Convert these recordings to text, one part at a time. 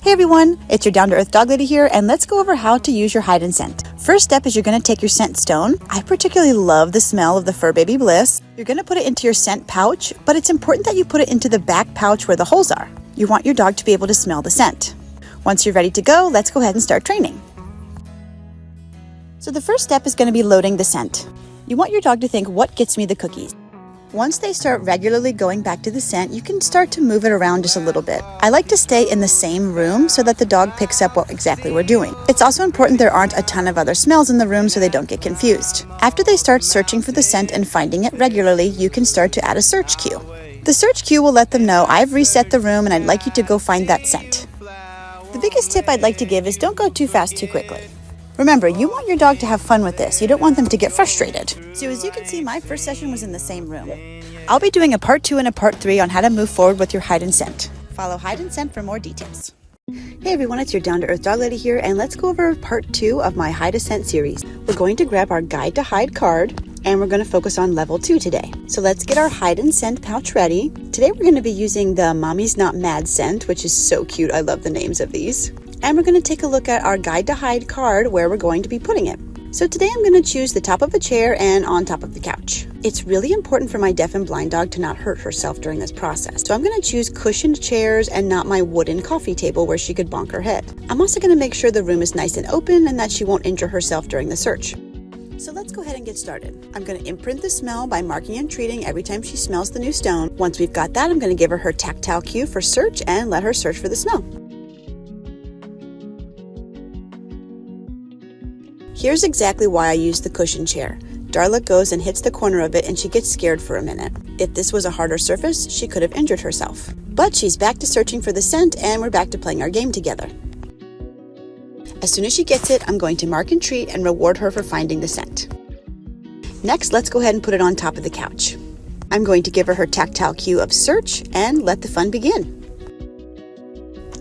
Hey everyone, it's your down-to-earth dog lady here, and let's go over how to use your Hide&Scent. First step is you're going to take your scent stone. I particularly love the smell of the Fur Baby Bliss. You're going to put it into your scent pouch, but it's important that you put it into the back pouch where the holes are. You want your dog to be able to smell the scent. Once you're ready to go, let's go ahead and start training. So the first step is going to be loading the scent. You want your dog to think, what gets me the cookies? Once they start regularly going back to the scent, you can start to move it around just a little bit. I like to stay in the same room so that the dog picks up what exactly we're doing. It's also important there aren't a ton of other smells in the room so they don't get confused. After they start searching for the scent and finding it regularly, you can start to add a search cue. The search cue will let them know, I've reset the room and I'd like you to go find that scent. The biggest tip I'd like to give is don't go too fast too quickly. Remember, you want your dog to have fun with this. You don't want them to get frustrated. So as you can see, my first session was in the same room. I'll be doing a part 2 and a part 3 on how to move forward with your Hide&Scent. Follow Hide&Scent for more details. Hey everyone, it's your down-to-earth dog lady here, and let's go over part 2 of my Hide&Scent series. We're going to grab our Guide to Hide card, and we're going to focus on level 2 today. So let's get our Hide&Scent pouch ready. Today we're going to be using the Mommy's Not Mad scent, which is so cute. I love the names of these. And we're going to take a look at our Guide to Hide card where we're going to be putting it. So today I'm going to choose the top of a chair and on top of the couch. It's really important for my deaf and blind dog to not hurt herself during this process. So I'm going to choose cushioned chairs and not my wooden coffee table where she could bonk her head. I'm also going to make sure the room is nice and open and that she won't injure herself during the search. So let's go ahead and get started. I'm going to imprint the smell by marking and treating every time she smells the new stone. Once we've got that, I'm going to give her tactile cue for search and let her search for the smell. Here's exactly why I use the cushion chair. Darla goes and hits the corner of it and she gets scared for a minute. If this was a harder surface, she could have injured herself. But she's back to searching for the scent and we're back to playing our game together. As soon as she gets it, I'm going to mark and treat and reward her for finding the scent. Next, let's go ahead and put it on top of the couch. I'm going to give her tactile cue of search and let the fun begin.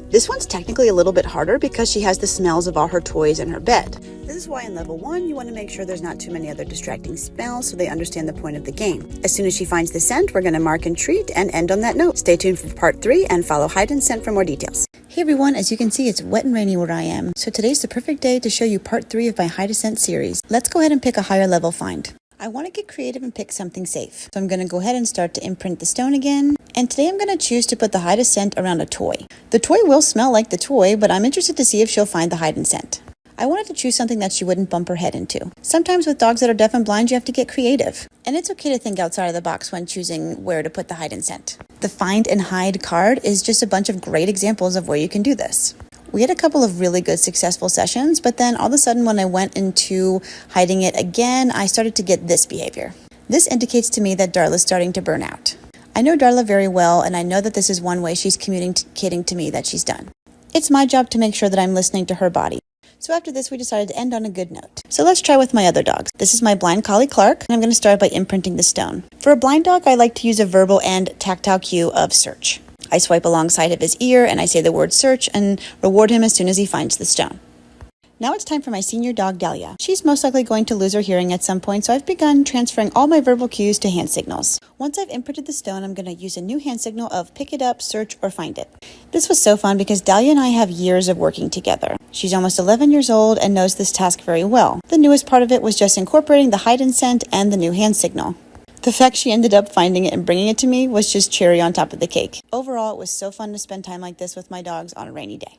This one's technically a little bit harder because she has the smells of all her toys and her bed. This is why in level 1, you want to make sure there's not too many other distracting smells so they understand the point of the game. As soon as she finds the scent, we're going to mark and treat and end on that note. Stay tuned for part 3 and follow Hide&Scent for more details. Hey everyone, as you can see, it's wet and rainy where I am. So today's the perfect day to show you part 3 of my Hide&Scent series. Let's go ahead and pick a higher level find. I want to get creative and pick something safe. So I'm going to go ahead and start to imprint the stone again. And today I'm going to choose to put the Hide&Scent around a toy. The toy will smell like the toy, but I'm interested to see if she'll find the Hide&Scent. I wanted to choose something that she wouldn't bump her head into. Sometimes with dogs that are deaf and blind, you have to get creative. And it's okay to think outside of the box when choosing where to put the Hide&Scent. The Find and Hide card is just a bunch of great examples of where you can do this. We had a couple of really good successful sessions, but then all of a sudden when I went into hiding it again, I started to get this behavior. This indicates to me that Darla's starting to burn out. I know Darla very well, and I know that this is one way she's communicating to me that she's done. It's my job to make sure that I'm listening to her body. So after this, we decided to end on a good note. So let's try with my other dogs. This is my blind collie Clark, and I'm going to start by imprinting the stone. For a blind dog, I like to use a verbal and tactile cue of search. I swipe alongside of his ear and I say the word search and reward him as soon as he finds the stone. Now it's time for my senior dog, Dahlia. She's most likely going to lose her hearing at some point, so I've begun transferring all my verbal cues to hand signals. Once I've imprinted the stone, I'm going to use a new hand signal of pick it up, search, or find it. This was so fun because Dahlia and I have years of working together. She's almost 11 years old and knows this task very well. The newest part of it was just incorporating the Hide&Scent and the new hand signal. The fact she ended up finding it and bringing it to me was just cherry on top of the cake. Overall, it was so fun to spend time like this with my dogs on a rainy day.